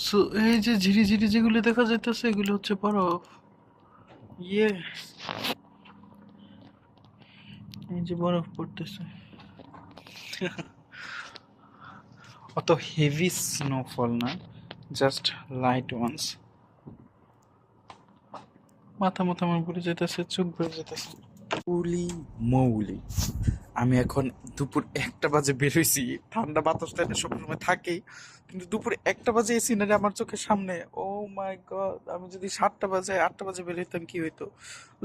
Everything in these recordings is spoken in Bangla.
সো এই যে ঝিরিঝিরি যেগুলো দেখা যাইতেছে এগুলো হচ্ছে বরফ। ইয়ে, এই যে বরফ পড়তেছে। অত হেভি স্নোফল না, জাস্ট লাইট ওয়ান্স। মাথা মাথা আমার ঘুরে যেতেছে, চোখ ঘুরে যেতেছে। উলি মৌলি, আমি এখন দুপুর 1টা বাজে বেরোইছি। ঠান্ডা বাতাসটা এটা সবসময় থাকেই, কিন্তু দুপুর 1টা বাজে এই সিনারি আমার চোখের সামনে। ও মাই গড, আমি যদি 7টা বাজে 8টা বাজে বেরোইতাম কি হইতো।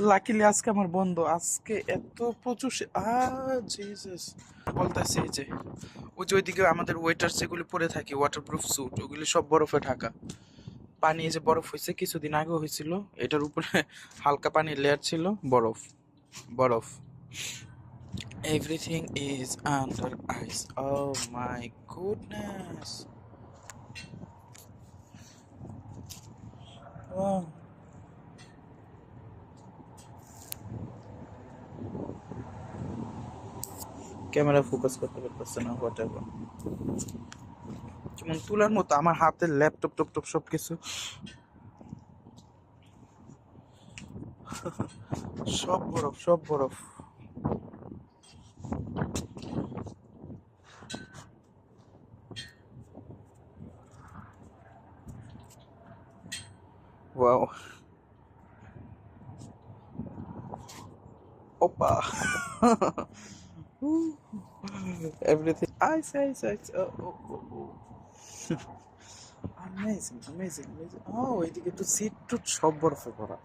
লাকিলি আজকে আমার বন্ধ, আজকে এত প্রচুর জিসাস বলতেছে। এই যে ওই যে ওইদিকে আমাদের ওয়েটার যেগুলি পরে থাকে ওয়াটারপ্রুফ স্যুট, ওগুলি সব বরফে ঢাকা। পানি এই যে বরফ হয়েছে, কিছুদিন আগে হয়েছিল, এটার উপরে হালকা পানির লেয়ার ছিল, বরফ বরফ। Everything is under ice. Oh my goodness. Wow. Camera focus করতে পারতেছে না, হোয়াট এভার। যেমন তুলার মতো আমার হাতের ল্যাপটপ টপটপ সব কিছু, সব বরফ সব বরফ। ওয়াও। ওপা। Everything ice ice ice. Amazing amazing amazing. ও এদিকে তো সিট টুট সব বরফে ভরা।